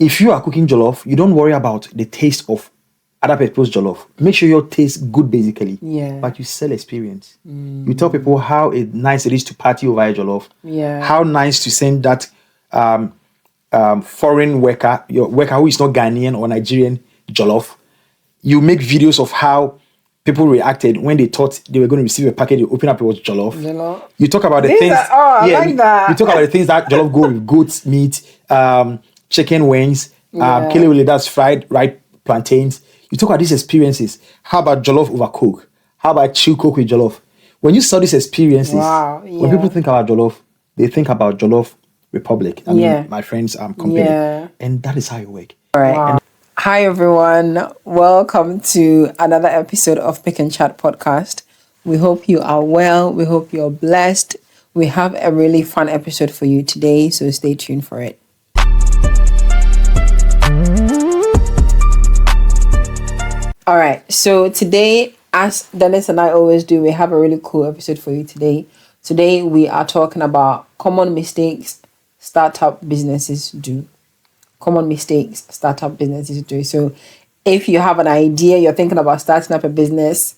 if you are cooking jollof, you don't worry about the taste of other people's jollof. Make sure your taste good, basically. Yeah. But you sell experience. You tell people how nice it is to party over a jollof. Yeah. How nice to send that foreign worker, your worker who is not Ghanaian or Nigerian jollof. You make videos of how people reacted when they thought they were going to receive a package. You open up, it was jollof. You talk about the things. Like that. You talk about the things that jollof go with: goat's meat, chicken wings, kelewele, that's fried ripe plantains. You talk about these experiences. How about jollof over Coke? How about chill Coke with jollof? When you saw these experiences, when people think about jollof, they think about Jollof Republic. I mean, my friends company. And that is how you work. All right. Wow. Hi, everyone. Welcome to another episode of Pick and Chat podcast. We hope you are well. We hope you're blessed. We have a really fun episode for you today, so stay tuned for it. All right, so today, as Dennis and I always do, we have a really cool episode for you today. Today, we are talking about common mistakes startup businesses do. Common mistakes startup businesses do. So if you have an idea, you're thinking about starting up a business,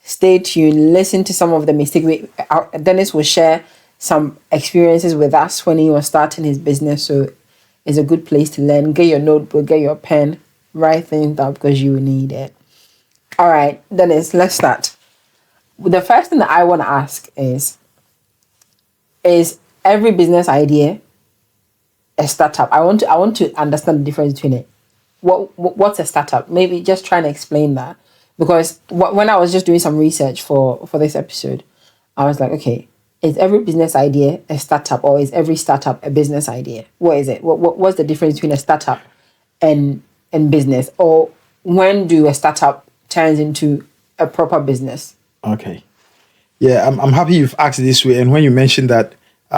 stay tuned, listen to some of the mistakes. Dennis will share some experiences with us when he was starting his business. So it's a good place to learn. Get your notebook, get your pen, write things down because you will need it. All right, Dennis, let's start. The first thing that I want to ask is every business idea a startup? I want to understand the difference between it. What's a startup? Maybe just trying to explain that. Because when I was just doing some research for this episode, I was like, okay, is every business idea a startup or is every startup a business idea? What is it? What's the difference between a startup and business? Or when do a startup turns into a proper business? Okay. Yeah, I'm happy you've asked this way. And when you mentioned that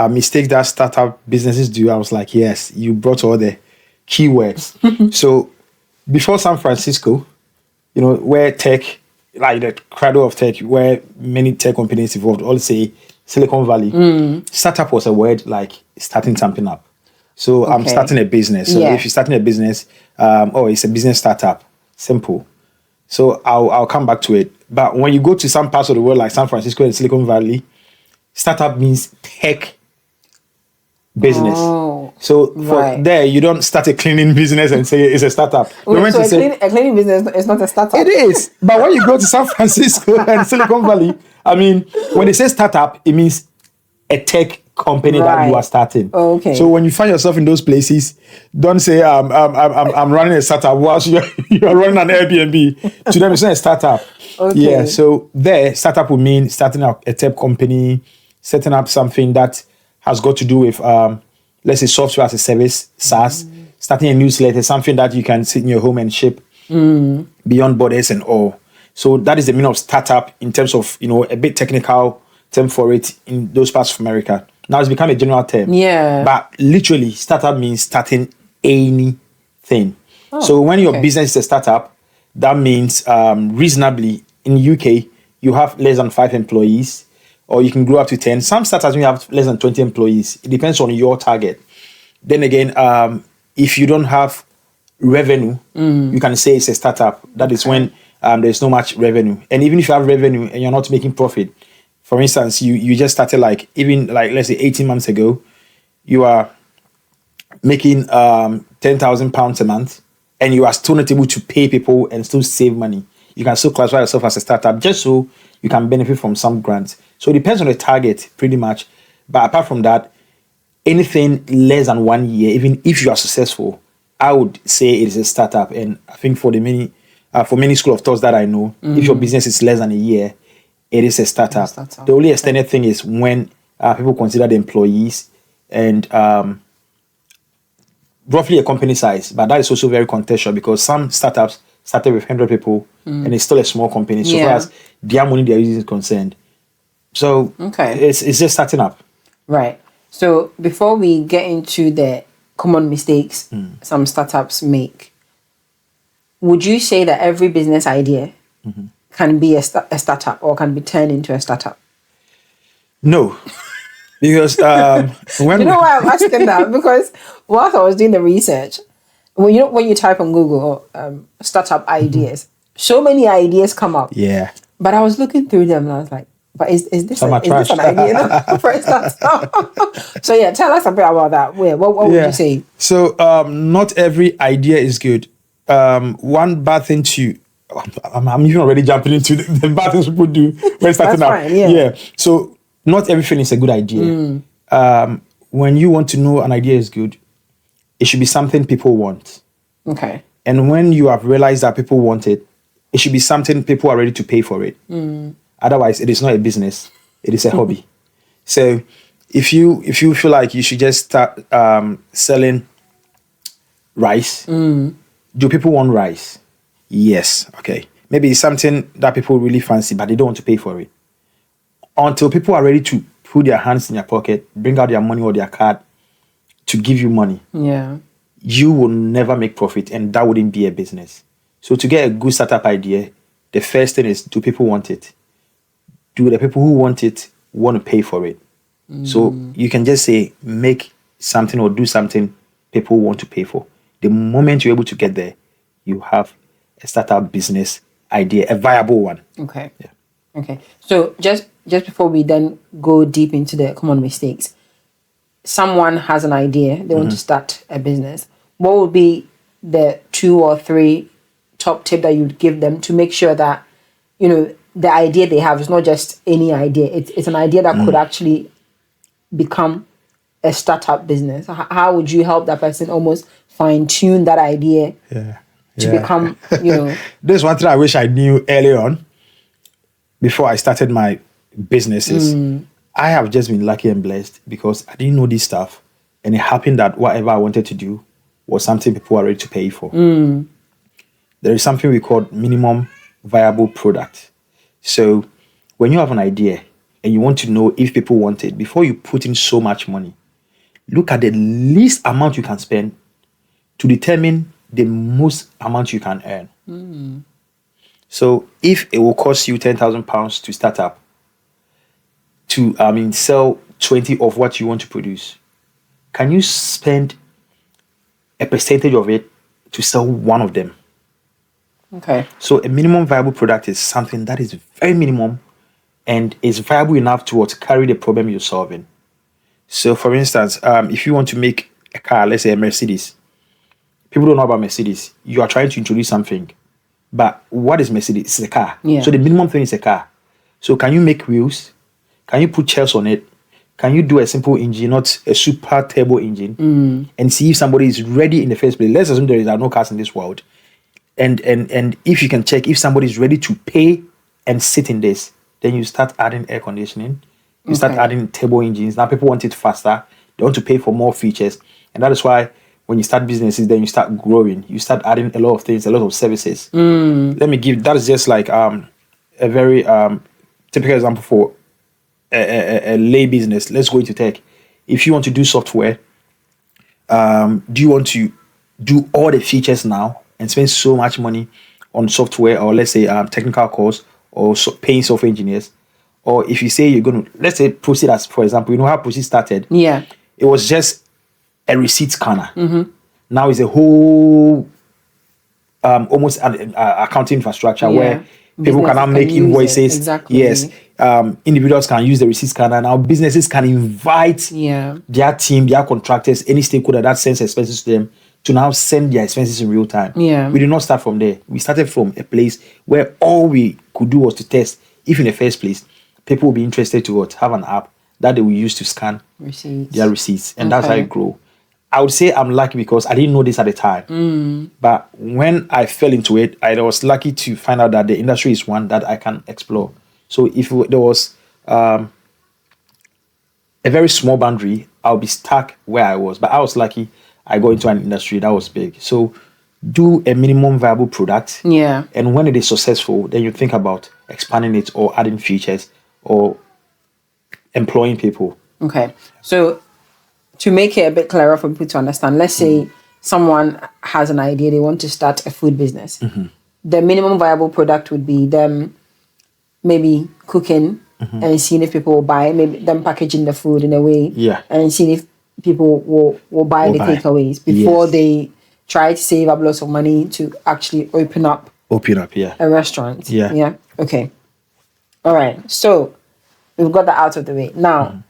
mistakes that startup businesses do, I was like, yes, you brought all the keywords. So before San Francisco, where tech, like the cradle of tech, where many tech companies evolved, all say Silicon Valley, startup was a word like starting something up. So I'm starting a business. So if you're starting a business, it's a business startup. Simple. So I'll come back to it. But when you go to some parts of the world like San Francisco and Silicon Valley, startup means tech business. So there, you don't start a cleaning business and say it's a startup. A cleaning business is not a startup. It is. But when you go to San Francisco and Silicon Valley, I mean, when they say startup, it means a tech company that you are starting. Okay. So when you find yourself in those places, don't say I'm running a startup whilst you're running an Airbnb. To them, it's not a startup. Okay. Yeah. So there, startup would mean starting up a tech company, setting up something that has got to do with let's say software as a service, SaaS, starting a newsletter, something that you can sit in your home and ship beyond borders and all. So that is the meaning of startup in terms of a bit technical term for it in those parts of America. Now it's become a general term. Yeah. But literally, startup means starting anything. So when your business is a startup, that means reasonably in UK, you have less than 5 employees, or you can grow up to 10. Some startups may have less than 20 employees. It depends on your target. Then again, if you don't have revenue, you can say it's a startup. That is when there's not much revenue. And even if you have revenue and you're not making profit, for instance, you just started let's say 18 months ago, you are making £10,000 a month and you are still not able to pay people and still save money. You can still classify yourself as a startup just so you can benefit from some grants. So it depends on the target pretty much. But apart from that, anything less than 1 year, even if you are successful, I would say it is a startup. And I think for many school of thoughts that I know, if your business is less than a year, it is a startup. The only extended thing is when people consider the employees and roughly a company size. But that is also very contextual because some startups started with 100 people and it's still a small company so far as their money they're using is concerned. So it's just starting up. Right. So before we get into the common mistakes some startups make, would you say that every business idea can be a startup or can be turned into a startup? No. Because you know why I'm asking that? Because whilst I was doing the research, when you type on Google startup ideas, so many ideas come up. Yeah. But I was looking through them and I was like, but is this Some are is this an trash. idea for a startup? So yeah, tell us a bit about that. What would you say? So not every idea is good. One bad thing to I'm even already jumping into the bad things people do when starting out. Fine, yeah. So not everything is a good idea. When you want to know an idea is good, it should be something people want. Okay. And when you have realized that people want it, it should be something people are ready to pay for it. Otherwise, it is not a business. It is a hobby. So if you feel like you should just start selling rice, do people want rice? Yes. Okay. Maybe it's something that people really fancy, but they don't want to pay for it. Until people are ready to put their hands in your pocket, bring out their money or their card to give you money. Yeah. You will never make profit, and that wouldn't be a business. So to get a good startup idea, the first thing is, do people want it? Do the people who want it want to pay for it? So you can just say, make something or do something people want to pay for. The moment you're able to get there, you have a startup business idea, a viable one. Okay. Yeah. Okay. So just before we then go deep into the common mistakes, someone has an idea, they want to start a business. What would be the 2 or 3 top tip that you'd give them to make sure that, the idea they have is not just any idea. It's an idea that could actually become a startup business. How would you help that person almost fine tune that idea to become, This one thing I wish I knew early on before I started my businesses. I have just been lucky and blessed because I didn't know this stuff, and it happened that whatever I wanted to do was something people are ready to pay for. There is something we call minimum viable product. So when you have an idea and you want to know if people want it, before you put in so much money, look at the least amount you can spend to determine the most amount you can earn. So if it will cost you £10,000 to start up, to sell 20 of what you want to produce, can you spend a percentage of it to sell one of them? Okay. So a minimum viable product is something that is very minimum and is viable enough to carry the problem you're solving. So for instance, if you want to make a car, let's say a Mercedes, people don't know about Mercedes. You are trying to introduce something, but what is Mercedes? It's a car. Yeah. So the minimum thing is a car. So can you make wheels? Can you put chairs on it? Can you do a simple engine, not a super turbo engine, and see if somebody is ready in the first place? Let's assume there are no cars in this world. And if you can check if somebody is ready to pay and sit in this, then you start adding air conditioning. You start adding turbo engines. Now people want it faster. They want to pay for more features. And that is why when you start businesses, then you start growing. You start adding a lot of things, a lot of services. Let me give, that is just like a very typical example for a lay business. Let's go into tech. If you want to do software, do you want to do all the features now and spend so much money on software, or let's say technical course, or paying software engineers? Or if you say you're going to, let's say Proceed, as for example, you know how Proceed started? Yeah. It was just a receipt scanner. Now it's a whole almost an accounting infrastructure where people can now make invoices. Exactly. Yes. Individuals can use the receipt scanner. Now businesses can invite their team, their contractors, any stakeholder that sends expenses to them to now send their expenses in real time. Yeah. We did not start from there. We started from a place where all we could do was to test if in the first place people will be interested to have an app that they will use to scan their receipts. And that's how it grew. I would say I'm lucky because I didn't know this at the time. But when I fell into it, I was lucky to find out that the industry is one that I can explore. So if there was a very small boundary, I'll be stuck where I was. But I was lucky I got into an industry that was big. So do a minimum viable product. Yeah. And when it is successful, then you think about expanding it or adding features or employing people. Okay. So to make it a bit clearer for people to understand, let's say someone has an idea, they want to start a food business. The minimum viable product would be them maybe cooking and seeing if people will buy, maybe them packaging the food in a way, and seeing if people will buy the takeaways before they try to save up lots of money to actually open up Yeah. a restaurant. Yeah. Yeah. Okay. All right. So we've got that out of the way. Now,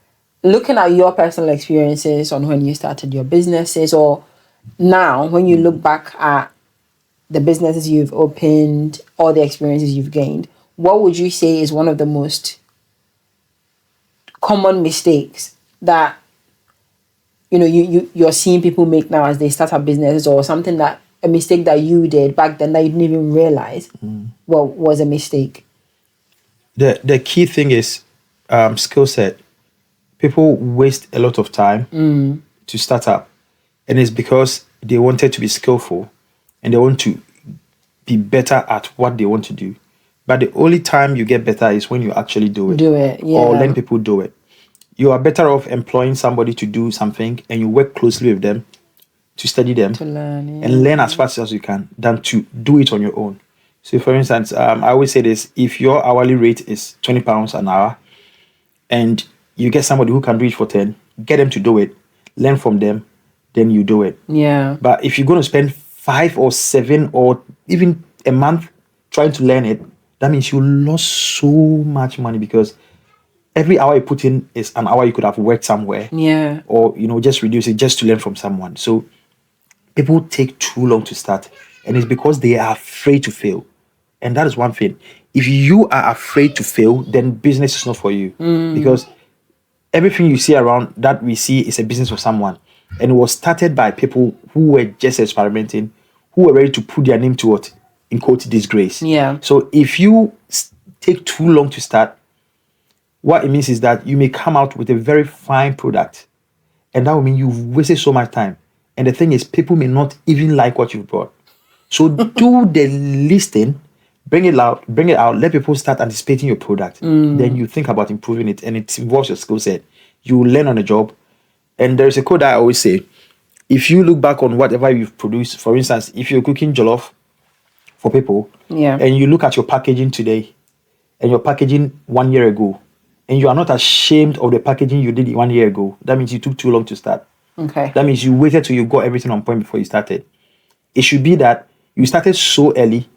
looking at your personal experiences on when you started your businesses, or now when you look back at the businesses you've opened, all the experiences you've gained, what would you say is one of the most common mistakes that you're seeing people make now as they start up businesses, or something that a mistake that you did back then that you didn't even realize was a mistake? The key thing is skill set. People waste a lot of time to start up, and it's because they wanted to be skillful and they want to be better at what they want to do. But the only time you get better is when you actually do it. Or let people do it. You are better off employing somebody to do something and you work closely with them to study them To learn, and learn as fast as you can than to do it on your own. So for instance, I always say this: if your hourly rate is £20 an hour and you get somebody who can do it for 10, get them to do it, learn from them, then you do it. Yeah. But if you're going to spend 5 or 7 or even a month trying to learn it, that means you lost so much money, because every hour you put in is an hour you could have worked somewhere. Yeah. Or, just reduce it just to learn from someone. So people take too long to start, and it's because they are afraid to fail. And that is one thing. If you are afraid to fail, then business is not for you. Because everything you see around that we see is a business of someone. And it was started by people who were just experimenting, who were ready to put their name to it, in quote, disgrace. Yeah. So if you take too long to start, what it means is that you may come out with a very fine product, and that will mean you've wasted so much time. And the thing is, people may not even like what you've brought. So do the listing, bring it out, let people start anticipating your product. Then you think about improving it, and it involves your skill set. You learn on the job. And there's a quote I always say: if you look back on whatever you've produced, for instance, if you're cooking jollof for people, and you look at your packaging today and your packaging 1 year ago, and you are not ashamed of the packaging you did 1 year ago, that means you took too long to start. Okay. That means you waited till you got everything on point before you started. It should be that you started so early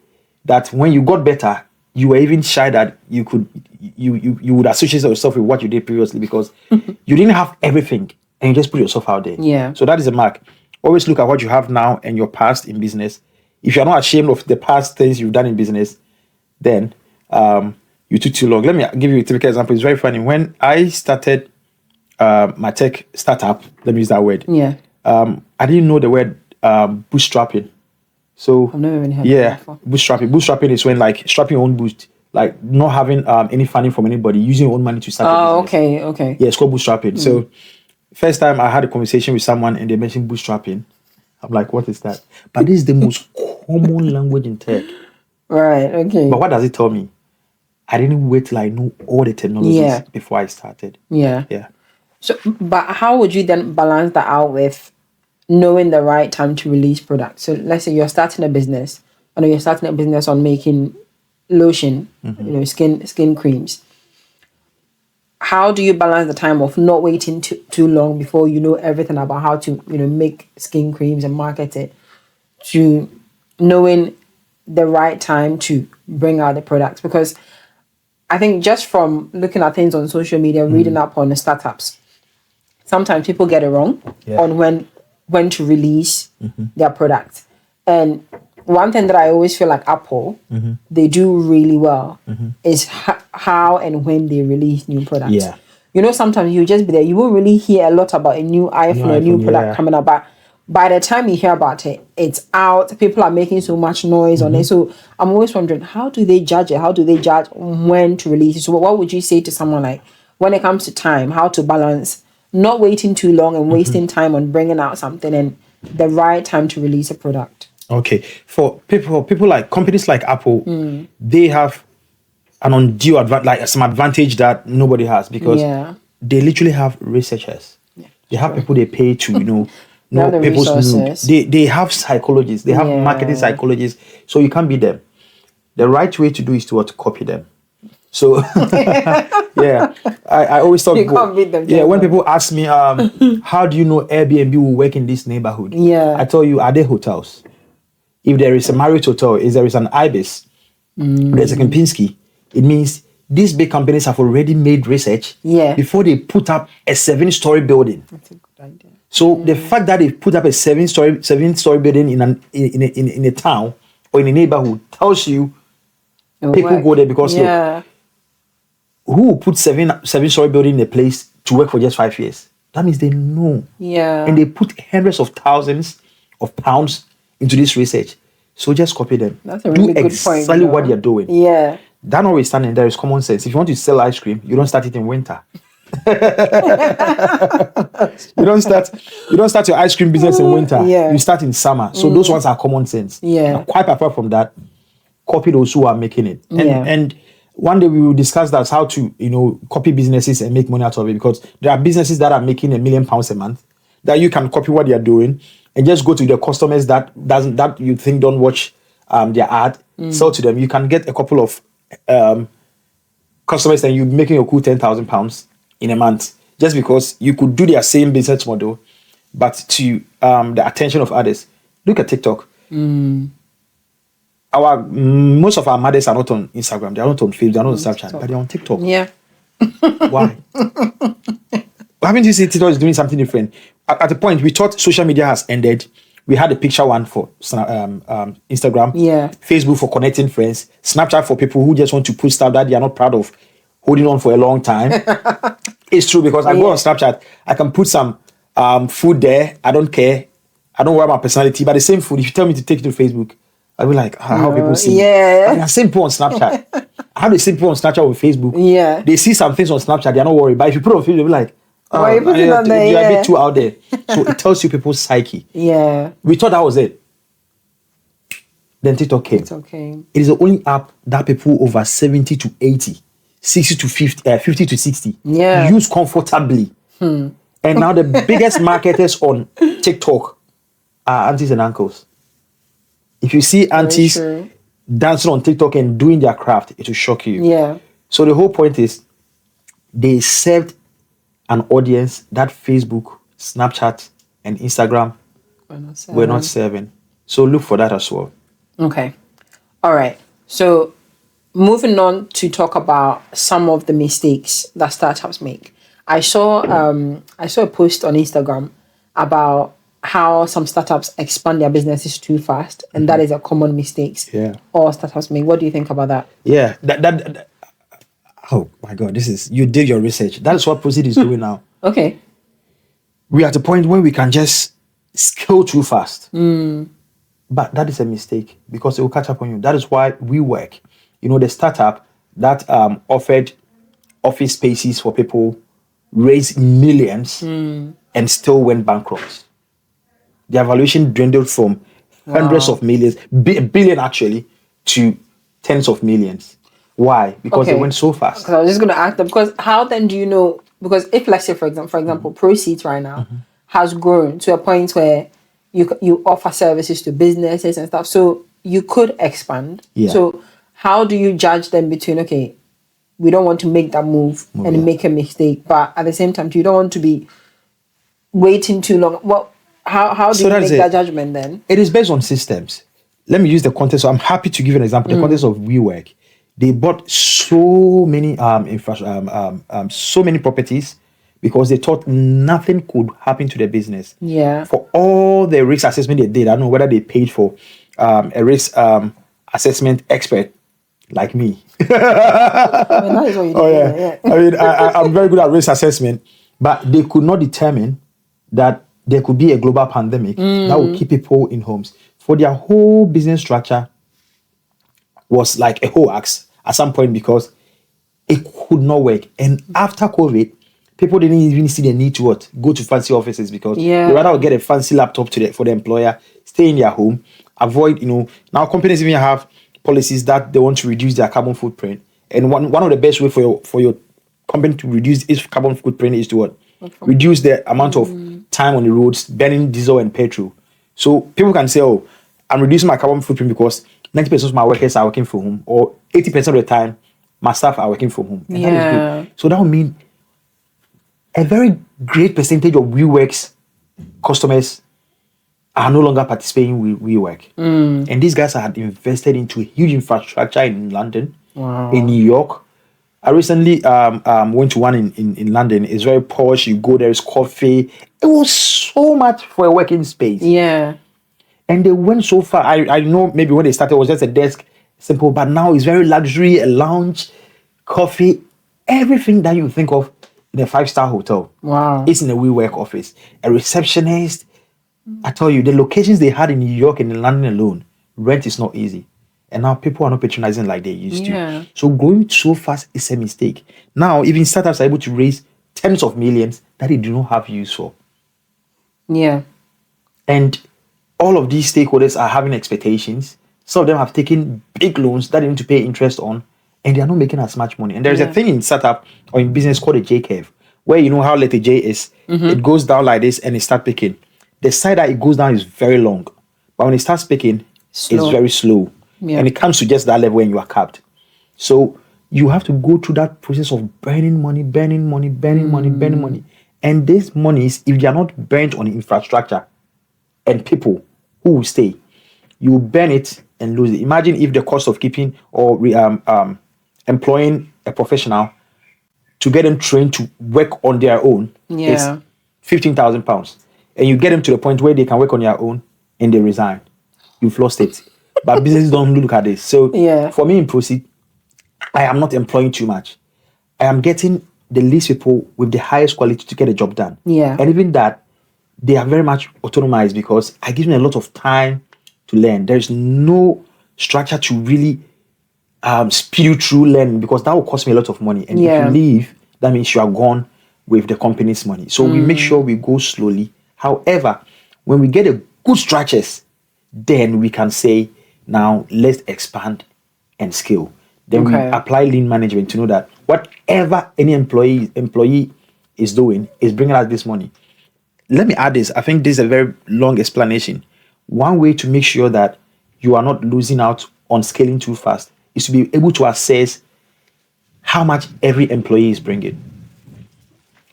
that when you got better, you were even shy that you would associate yourself with what you did previously, because you didn't have everything and you just put yourself out there. Yeah. So that is a mark. Always look at what you have now and your past in business. If you're not ashamed of the past things you've done in business, then you took too long. Let me give you a typical example. It's very funny. When I started my tech startup, let me use that word. Yeah. I didn't know the word bootstrapping. So I've never even heard of that before. Bootstrapping. Bootstrapping is when, like, strapping your own boot, like not having any funding from anybody, using your own money to start a business. Okay. Yeah, it's called bootstrapping. So first time I had a conversation with someone and they mentioned bootstrapping, I'm like, what is that? But this is the most common language in tech. Right, okay. But what does it tell me? I didn't wait till I knew all the technologies before I started. Yeah. Yeah. So, but how would you then balance that out with knowing the right time to release products? So let's say you're starting a business, or you're starting a business on making lotion, skin creams. How do you balance the time of not waiting too long before you know everything about how to, make skin creams and market it, to knowing the right time to bring out the products? Because I think just from looking at things on social media, reading up on the startups, sometimes people get it wrong on when to release their product. And one thing that I always feel like Apple, they do really well is how and when they release new products. Yeah. Sometimes you just be there. You won't really hear a lot about a new iPhone or a new product coming up. But by the time you hear about it, it's out. People are making so much noise on it. So I'm always wondering, how do they judge it? How do they judge when to release it? So what would you say to someone, like, when it comes to time, how to balance not waiting too long and wasting time on bringing out something and the right time to release a product? Okay. For people like companies like Apple, they have an undue some advantage that nobody has, because they literally have researchers. They have people they pay to, know people's mood. They have psychologists. They have marketing psychologists. So you can't beat them. The right way to do is to copy them. So yeah, I always talk. You can't beat them. Yeah, when people ask me, how do you know Airbnb will work in this neighborhood? Yeah. I tell you, are there hotels? If there is a Marriott hotel, if there is an Ibis, there's a Kempinski, it means these big companies have already made research before they put up a 7-story building. That's a good idea. So the fact that they put up a 7-story building in a town or in a neighborhood tells you people go there because look, who will put 7-story building in a place to work for just 5 years? That means they know. Yeah. And they put hundreds of thousands of pounds into this research. So just copy them. That's a really good point. Do exactly what they're doing. Yeah. That notwithstanding, there is common sense. If you want to sell ice cream, you don't start it in winter. You don't start your ice cream business in winter. Yeah. You start in summer. So those ones are common sense. Yeah. Now, quite apart from that, copy those who are making it. And one day we will discuss that's how to, copy businesses and make money out of it, because there are businesses that are making £1 million a month that you can copy what they are doing and just go to the customers that you think don't watch their ad, sell to them. You can get a couple of customers and you're making a cool £10,000 in a month just because you could do their same business model, but to the attention of others. Look at TikTok. Most of our mothers are not on Instagram, they are not on Facebook, they are not on Snapchat, but they're on TikTok. Yeah. Why? Haven't you seen TikTok is doing something different? At the point we thought social media has ended. We had a picture one for Instagram, Facebook for connecting friends, Snapchat for people who just want to put stuff that they are not proud of holding on for a long time. It's true, because I go on Snapchat, I can put some food there. I don't care. I don't worry about personality, but the same food, if you tell me to take it to Facebook, I'll be like, how people see me. I mean, the same people on Snapchat. I have the same people on Snapchat with Facebook. Yeah. They see some things on Snapchat, they're not worried. But if you put it on Facebook, they'll be like, why you put it on there? You're a bit too out there. So it tells you people's psyche. Yeah. We thought that was it. Then TikTok came. It is the only app that people over 70 to 80, 60 to 50, 50 to 60 use comfortably. And now the biggest marketers on TikTok are aunties and uncles. If you see aunties dancing on TikTok and doing their craft, it will shock you. Yeah. So the whole point is they served an audience that Facebook, Snapchat, and Instagram were not serving. So look for that as well. Okay. All right. So moving on to talk about some of the mistakes that startups make. I saw a post on Instagram about how some startups expand their businesses too fast, and that is a common mistake all startups make. What do you think about that? Yeah, that oh my God, you did your research. That is what Proceed is doing now. Okay. We are at a point where we can just scale too fast. But that is a mistake, because it will catch up on you. That is why we work. The startup that offered office spaces for people, raised millions, and still went bankrupt. The valuation dwindled from hundreds of millions, billion actually, to tens of millions. Why? Because they went so fast. I was just going to ask them, because how then do you know? Because if, let's say, for example, Proceeds right now has grown to a point where you offer services to businesses and stuff, so you could expand. Yeah. So how do you judge them between, okay, we don't want to make that move and make a mistake, but at the same time, you don't want to be waiting too long? Well, how do you make that judgment then? It is based on systems. Let me use the context. So I'm happy to give you an example. The context of WeWork. They bought so many so many properties because they thought nothing could happen to their business. Yeah. For all the risk assessment they did, I don't know whether they paid for a risk assessment expert like me. I mean, that is what you do. I mean, I'm very good at risk assessment, but they could not determine that there could be a global pandemic that would keep people in homes. For their whole business structure was like a hoax at some point, because it could not work. And after COVID, people didn't even see the need to go to fancy offices, because they rather get a fancy laptop for the employer, stay in their home, avoid, now companies even have policies that they want to reduce their carbon footprint. And one of the best way for your company to reduce its carbon footprint is to reduce the amount of time on the roads, burning diesel and petrol. So people can say, oh, I'm reducing my carbon footprint because 90% of my workers are working from home, or 80% of the time my staff are working from home. And that is Yeah. good. So that would mean a very great percentage of WeWork's customers are no longer participating with WeWork. And these guys had invested into a huge infrastructure in London, in New York. I recently went to one in London. It's very posh. You go there, it's coffee. It was so much for a working space. Yeah. And they went so far. I know maybe when they started, it was just a desk, simple, but now it's very luxury, a lounge, coffee, everything that you think of in a 5-star hotel. Wow. It's in a WeWork office. A receptionist. I tell you, the locations they had in New York and in London alone, rent is not easy. And now people are not patronizing like they used to. So going so fast is a mistake. Now, even startups are able to raise tens of millions that they do not have use for. Yeah. And all of these stakeholders are having expectations. Some of them have taken big loans that they need to pay interest on, and they are not making as much money. And there's a thing in startup or in business called a J curve, where you know how letter J is. It goes down like this and it starts picking. The side that it goes down is very long, but when it starts picking, it's very slow. And it comes to just that level when you are capped. So you have to go through that process of burning money. And these monies, if they are not burnt on infrastructure and people who will stay, you will burn it and lose it. Imagine if the cost of keeping or employing a professional to get them trained to work on their own is £15,000. And you get them to the point where they can work on their own and they resign. You've lost it. But businesses don't look at this. So for me in Proceed, I am not employing too much. I am getting the least people with the highest quality to get a job done. And even that, they are very much autonomized because I give them a lot of time to learn. There's no structure to really speed you through learning because that will cost me a lot of money. And if you leave, that means you are gone with the company's money. So we make sure we go slowly. However, when we get a good structures, then we can say, now let's expand and scale. Then we apply lean management to know that whatever any employee is doing is bringing us this money. Let me add this. I think this is a very long explanation. One way to make sure that you are not losing out on scaling too fast is to be able to assess how much every employee is bringing,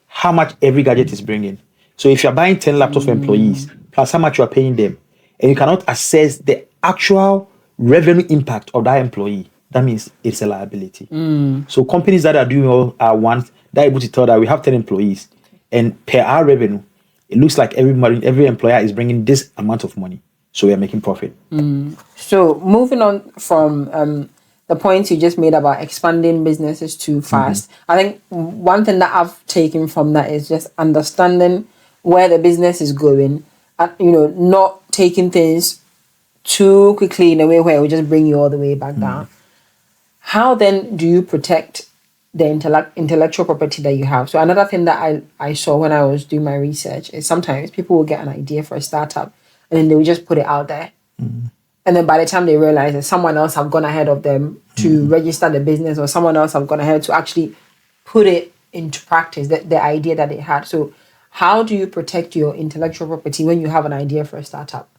how much every gadget is bringing. So if you're buying 10 laptops for employees, plus how much you are paying them, and you cannot assess the actual revenue impact of that employee, that means it's a liability. So companies that are doing all at once, they're able to tell that we have 10 employees, and per our revenue, it looks like every employer is bringing this amount of money. So we are making profit. So moving on from the points you just made about expanding businesses too fast, I think one thing that I've taken from that is just understanding where the business is going, and not taking things too quickly in a way where it will just bring you all the way back down. How then do you protect the intellectual property that you have? So another thing that I saw when I was doing my research is sometimes people will get an idea for a startup and then they will just put it out there. And then by the time they realize that someone else have gone ahead of them to register the business, or someone else have gone ahead to actually put it into practice, the idea that they had. So how do you protect your intellectual property when you have an idea for a startup?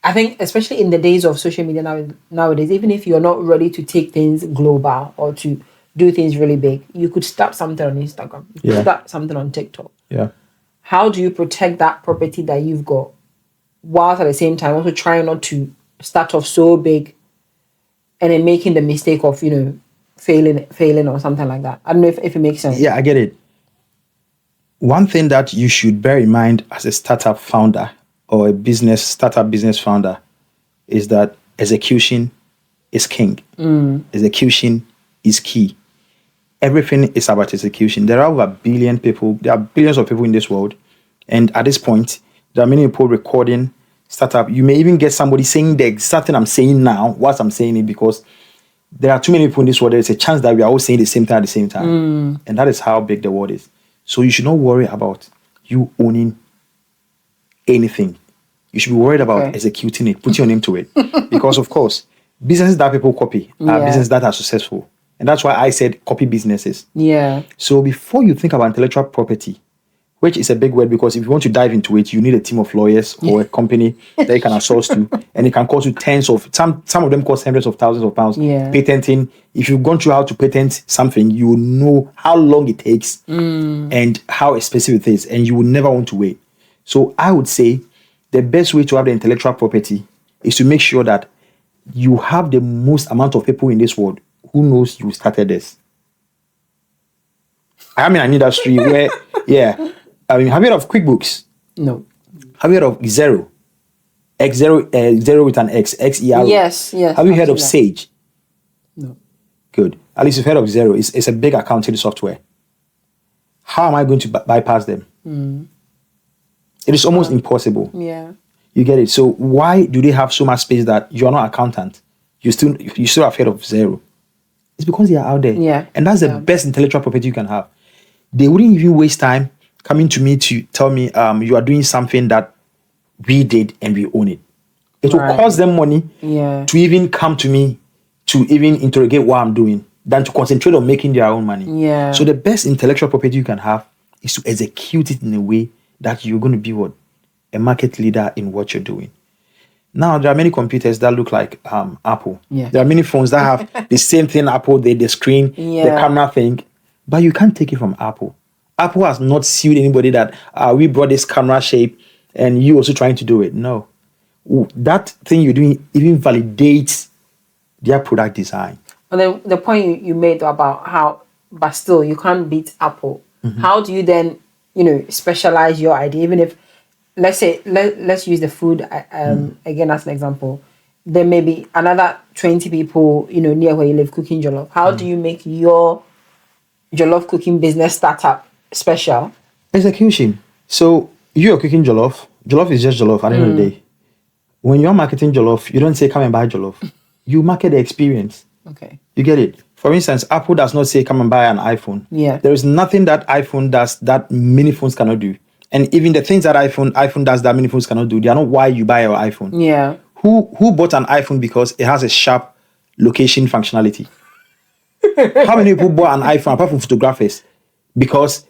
I think especially in the days of social media nowadays, even if you're not ready to take things global or to do things really big, you could start something on Instagram. You could start something on TikTok. How do you protect that property that you've got, whilst at the same time also trying not to start off so big and then making the mistake of, failing or something like that? I don't know if it makes sense. Yeah, I get it. One thing that you should bear in mind as a startup founder or a startup business founder is that execution is king. Execution is key. Everything is about execution. There are over a billion people. There are billions of people in this world. And at this point, there are many people recording startup. You may even get somebody saying the exact thing I'm saying now, whilst I'm saying it, because there are too many people in this world. There's a chance that we are all saying the same thing at the same time. And that is how big the world is. So you should not worry about you owning anything. You should be worried about executing it, putting your name to it. Because, of course, businesses that people copy are businesses that are successful. And that's why I said copy businesses. Yeah. So before you think about intellectual property, which is a big word because if you want to dive into it, you need a team of lawyers or a company that you can outsource to, and it can cost you some of them cost hundreds of thousands of pounds. Patenting, if you've gone through how to patent something, you will know how long it takes and how expensive it is, and you will never want to wait. So I would say the best way to have the intellectual property is to make sure that you have the most amount of people in this world who knows you started this. I'm in an industry where, have you heard of QuickBooks? No. Have you heard of Xero? Xero with an X, Xero. Yes. Have you heard of Sage? No. Good. At least you've heard of Xero. It's a big accounting software. How am I going to bypass them? It is almost impossible. Yeah. You get it? So why do they have so much space that you're not an accountant? You still have heard of Xero. It's because they are out there. Yeah. And that's the best intellectual property you can have. They wouldn't even waste time coming to me to tell me you are doing something that we did and we own it. It will cost them money to even come to me to even interrogate what I'm doing than to concentrate on making their own money. Yeah. So the best intellectual property you can have is to execute it in a way that you're going to be a market leader in what you're doing. Now, there are many computers that look like Apple. Yeah. There are many phones that have the same thing Apple, the screen, the camera thing, but you can't take it from Apple. Apple has not sued anybody that we brought this camera shape and you also trying to do it. No. That thing you're doing even validates their product design. And then the point you made about how, but still, you can't beat Apple. How do you then, specialize your idea? Even if, let's say, let's use the food again as an example. There may be another 20 people, near where you live cooking jollof. How do you make your jollof cooking business startup special? Execution. So you're cooking jollof. Jollof is just jollof at the end of the day. When you're marketing jollof, you don't say come and buy jollof. You market the experience. Okay. You get it? For instance, Apple does not say come and buy an iPhone. Yeah. There is nothing that iPhone does that many phones cannot do. And even the things that iPhone does that many phones cannot do, they are not why you buy your iPhone. Yeah. Who bought an iPhone because it has a sharp location functionality? How many people bought an iPhone apart from photographers because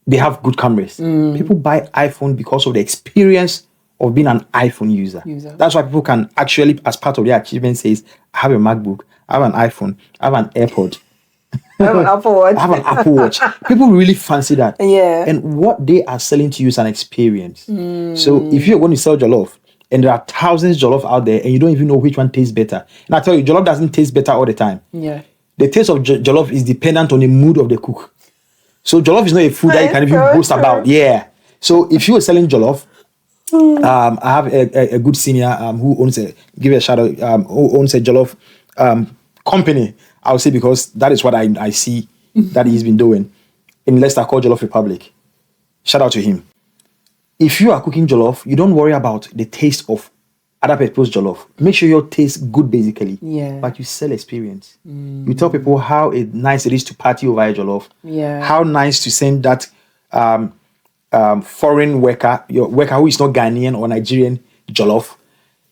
they have good cameras? People buy iPhone because of the experience of being an iPhone user. That's why people can actually, as part of their achievement, says, I have a MacBook, I have an iPhone, I have an AirPod. I have an Apple Watch. I have an Apple Watch. People really fancy that. Yeah. And what they are selling to you is an experience. So if you're going to sell jollof, and there are thousands of jollof out there, and you don't even know which one tastes better. And I tell you, jollof doesn't taste better all the time. Yeah. The taste of jollof is dependent on the mood of the cook. So jollof is not a food that you can even boast about. Yeah. So if you were selling jollof, I have a good senior who owns give a shout out, who owns a jollof company, I would say, because that is what I see that he's been doing in Leicester called Jollof Republic. Shout out to him. If you are cooking jollof, you don't worry about the taste of other people's jollof. Make sure your taste good basically. Yeah. But you sell experience. You tell people how nice it is to party over a jollof. Yeah. How nice to send that foreign worker, your worker who is not Ghanaian or Nigerian jollof.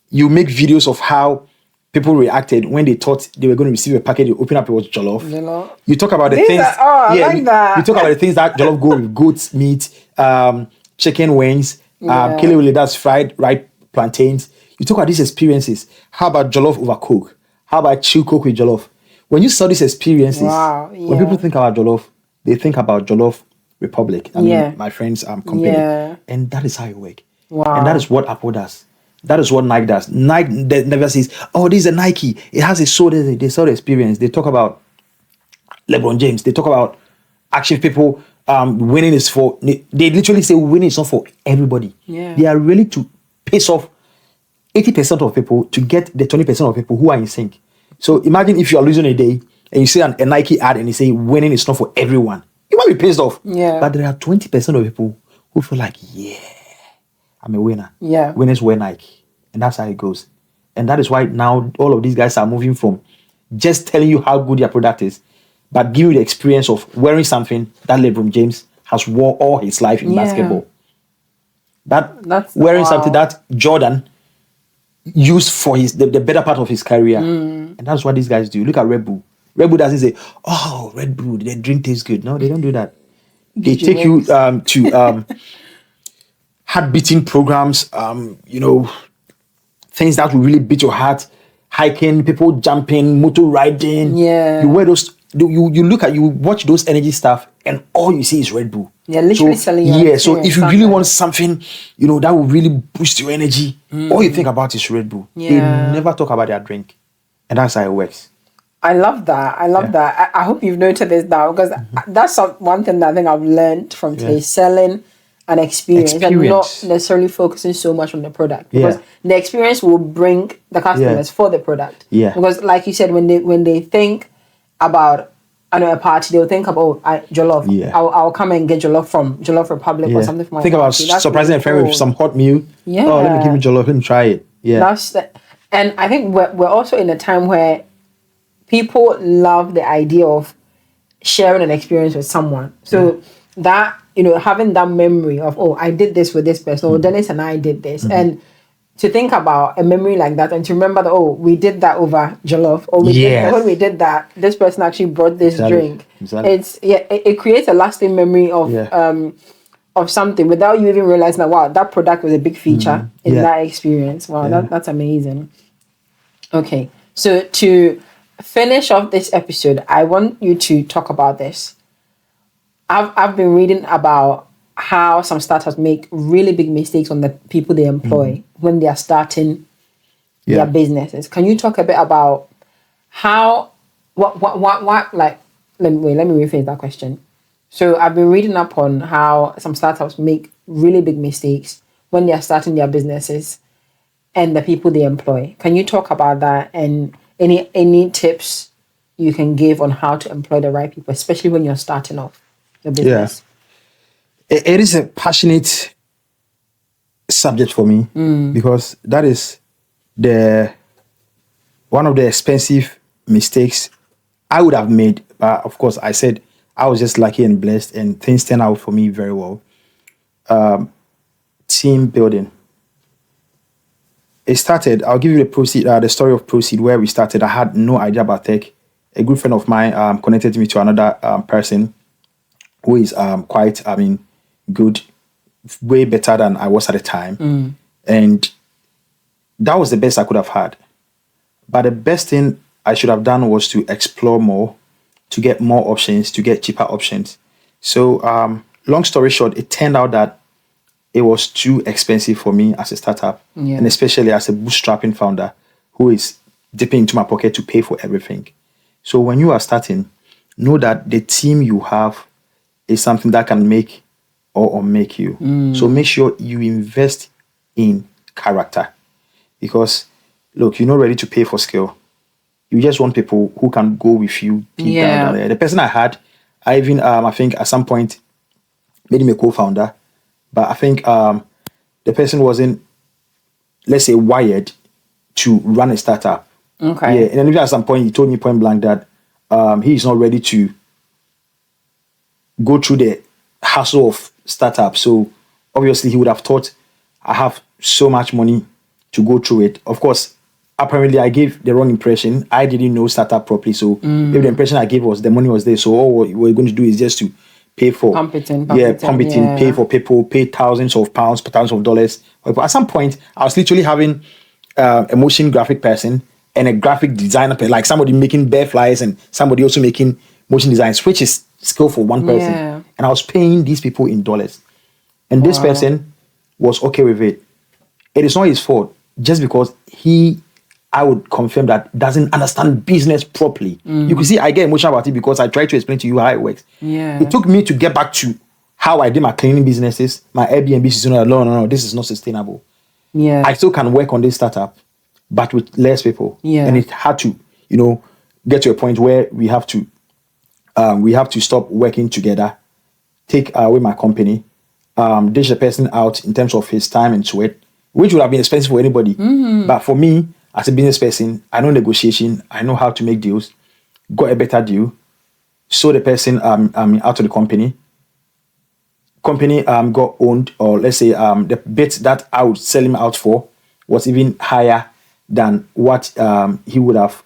You make videos of how people reacted when they thought they were going to receive a package. You open up, it was jollof. You talk about the things. I like that. You talk about the things that jollof go with: goat's meat, chicken wings, kelewele, that's fried plantains. You talk about these experiences. How about jollof over Coke? How about chill Coke with jollof? When you sell these experiences, when people think about jollof, they think about Jollof Republic. I mean, my friend's company. Yeah. And that is how you work. Wow. And that is what Apple does. That is what Nike does. Nike never says, oh, this is a Nike. It has a soul. They sell the experience. They talk about LeBron James. They talk about action people. Winning is for, they literally say winning is not for everybody. Yeah. They are ready to piss off 80% of people to get the 20% of people who are in sync. So imagine if you are losing a day and you see a Nike ad and you say winning is not for everyone. You might be pissed off. Yeah. But there are 20% of people who feel like, yeah, I'm a winner. Yeah. Winners wear Nike. And that's how it goes. And that is why now all of these guys are moving from just telling you how good your product is, but give you the experience of wearing something that LeBron James has worn all his life in basketball. That's wearing something that Jordan used for the better part of his career. And that's what these guys do. Look at Red Bull. Red Bull doesn't say, oh, Red Bull, their drink tastes good. No, they don't do that. They take you to heart beating programs. Things that will really beat your heart. Hiking, people jumping, motor riding. Yeah. You wear those. You watch those energy stuff, and all you see is Red Bull. Yeah, literally selling your Yeah, so if you really something. want something, that will really boost your energy, all you think about is Red Bull. Yeah. They never talk about their drink, and that's how it works. I love that. I love that. I hope you've noted this down, because that's one thing that I think I've learned from today: selling an experience, and not necessarily focusing so much on the product, because the experience will bring the customers for the product. Yeah. Because, like you said, when they think about a party, they'll think about jollof. Yeah. I'll come and get jollof from Jollof Republic or something. From think about surprising a friend with some hot meal. Yeah. Oh, let me give you jollof. Let me try it. Yeah. And I think we're also in a time where people love the idea of sharing an experience with someone. So that, having that memory of, I did this with this person, or Dennis and I did this. And to think about a memory like that, and to remember that, we did that over jollof, or when we did that, this person actually brought this drink. Exactly. It creates a lasting memory of something without you even realizing that, wow, that product was a big feature in that experience. Wow, that's amazing. Okay, so to finish off this episode, I want you to talk about this. I've been reading about how some startups make really big mistakes on the people they employ when they are starting their businesses. Can you talk a bit about how let me rephrase that question. So I've been reading up on how some startups make really big mistakes when they are starting their businesses and the people they employ. Can you talk about that, and any tips you can give on how to employ the right people, especially when you're starting off your business? It is a passionate subject for me, because that is one of the expensive mistakes I would have made. But of course, I said I was just lucky and blessed, and things turned out for me very well. Team building. It started, I'll give you the story of Proceed, where we started. I had no idea about tech. A good friend of mine connected me to another person who is quite, good, way better than I was at the time. And that was the best I could have had. But the best thing I should have done was to explore more, to get more options, to get cheaper options. So long story short, it turned out that it was too expensive for me as a startup, and especially as a bootstrapping founder who is dipping into my pocket to pay for everything. So when you are starting, know that the team you have is something that can make or unmake you. So make sure you invest in character, because look, you're not ready to pay for skill. You just want people who can go with you deep down there. The person I had, I even I think at some point made him a co-founder, but I think the person wasn't, let's say, wired to run a startup. Okay. Yeah, and then at some point he told me point blank that he is not ready to go through the hassle of startup. So obviously he would have thought I have so much money to go through it. Of course, apparently I gave the wrong impression. I didn't know startup properly. So maybe the impression I gave was the money was there. So all we're going to do is just to pay for pumping, pay for people, pay thousands of pounds, thousands of dollars. But at some point, I was literally having a motion graphic person and a graphic designer, like somebody making bear flyers and somebody also making motion designs, which is skill for one person. Yeah. And I was paying these people in dollars. And this person was okay with it. It is not his fault, just because I would confirm that doesn't understand business properly. You can see I get emotional about it because I try to explain to you how it works. Yeah. It took me to get back to how I did my cleaning businesses, my Airbnb system. No, this is not sustainable. Yeah. I still can work on this startup, but with less people. Yeah. And it had to, get to a point where we have to stop working together, take away my company, dish the person out in terms of his time and sweat, which would have been expensive for anybody. But for me, as a business person, I know negotiation, I know how to make deals, got a better deal, sold the person out of the company. Company got owned, or let's say the bit that I would sell him out for was even higher than what he would have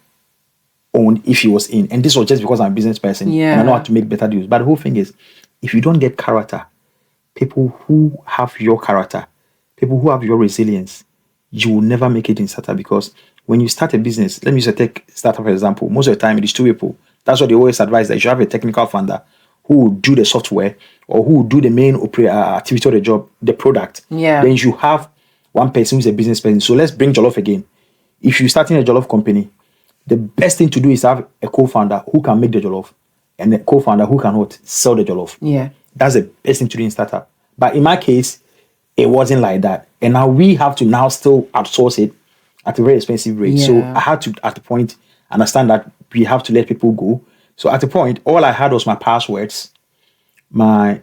owned if he was in. And this was just because I'm a business person and I know how to make better deals. But the whole thing is, if you don't get character, people who have your character, people who have your resilience, you will never make it in startup. Because when you start a business, let me just take startup for example. Most of the time, it is two people. That's what they always advise, that you should have a technical founder who will do the software or who will do the main activity of the job, the product. Yeah. Then you have one person who's a business person. So let's bring Jollof again. If you're starting a Jollof company, the best thing to do is have a co-founder who can make the Jollof and a co-founder who can sell the Jollof. Yeah. That's the best thing to do in startup. But in my case, it wasn't like that. And now we have to now still outsource it at a very expensive rate. Yeah. So I had to, at the point, understand that we have to let people go. So at the point, all I had was my passwords, my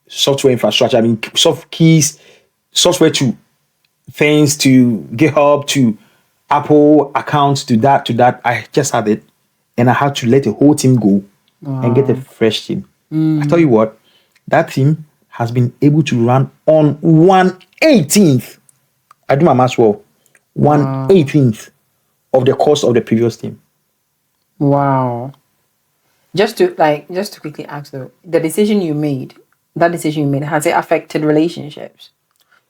software infrastructure, soft keys, software to things, to GitHub, to Apple accounts, to that. I just had it. And I had to let the whole team go and get a fresh team. I tell you what, that team has been able to run on 1/18th. I do my math well. 1/18th of the cost of the previous team. Wow. Just to quickly ask though, that decision you made, has it affected relationships?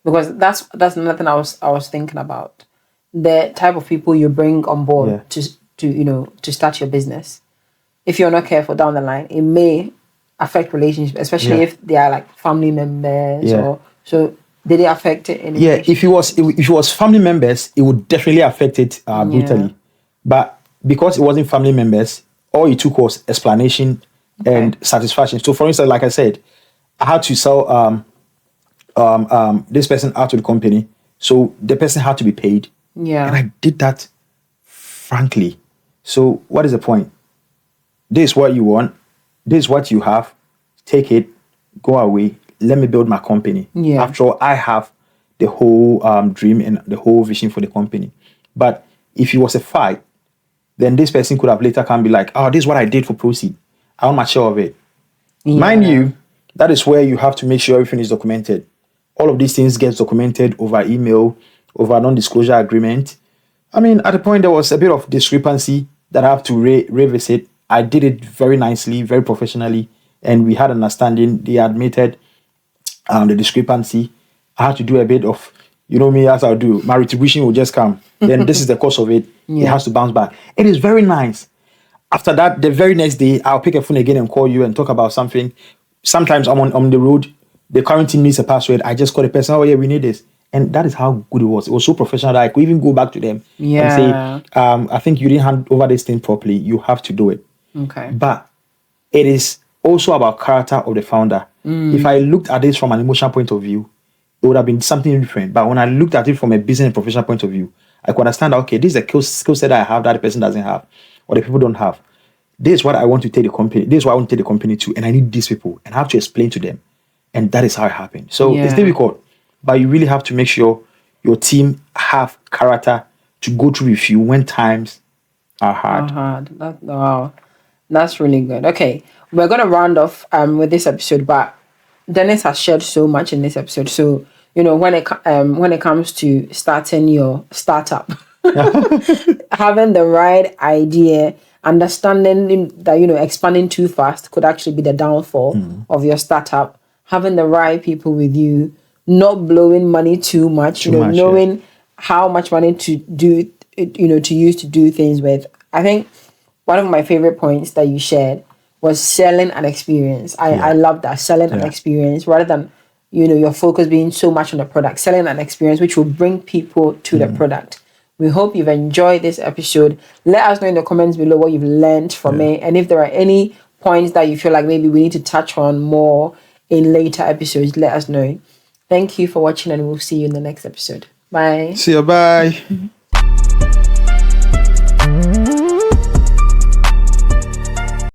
Because that's another thing I was thinking about. The type of people you bring on board to start your business. If you're not careful down the line, it may affect relationships, especially if they are like family members or so. Did it affect it in if it was family members, it would definitely affect it brutally. But because it wasn't family members, all it took was explanation and satisfaction. So for instance, like I said, I had to sell this person out to the company. So the person had to be paid. Yeah. And I did that frankly. So what is the point? This is what you want. This is what you have. Take it. Go away. Let me build my company. Yeah. After all, I have the whole dream and the whole vision for the company. But if it was a fight, then this person could have later come be like, oh, this is what I did for proceed. I want my share of it. Yeah. Mind you, that is where you have to make sure everything is documented. All of these things gets documented over email, over non-disclosure agreement. At the point, there was a bit of discrepancy that I have to revisit. I did it very nicely, very professionally, and we had an understanding. They admitted the discrepancy. I had to do a bit of, you know me, as I'll do. My retribution will just come. Then this is the cost of it. It has to bounce back. It is very nice. After that, the very next day, I'll pick a phone again and call you and talk about something. Sometimes I'm on the road. The current team needs a password. I just call the person, oh yeah, we need this. And that is how good it was. It was so professional that I could even go back to them and say, I think you didn't hand over this thing properly. You have to do it. Okay. But it is also about character of the founder. If I looked at this from an emotional point of view, it would have been something different. But when I looked at it from a business and professional point of view, I could understand that, okay, this is a skill set that I have that the person doesn't have or the people don't have. This is what I want to take the company. This is what I want to take the company to. And I need these people. And I have to explain to them. And that is how it happened. So it's difficult. But you really have to make sure your team have character to go through with you when times are hard. Wow. That's really good. Okay. We're going to round off with this episode. But Dennis has shared so much in this episode. So, when it comes to starting your startup, having the right idea, understanding that, expanding too fast could actually be the downfall of your startup, having the right people with you, not blowing money too much, knowing how much money to do, to use to do things with. I think one of my favorite points that you shared was selling an experience. I love that, selling an experience rather than, your focus being so much on the product, selling an experience which will bring people to the product. We hope you've enjoyed this episode. Let us know in the comments below what you've learned from it. And if there are any points that you feel like maybe we need to touch on more in later episodes, let us know. Thank you for watching and we'll see you in the next episode. Bye. See you. Bye.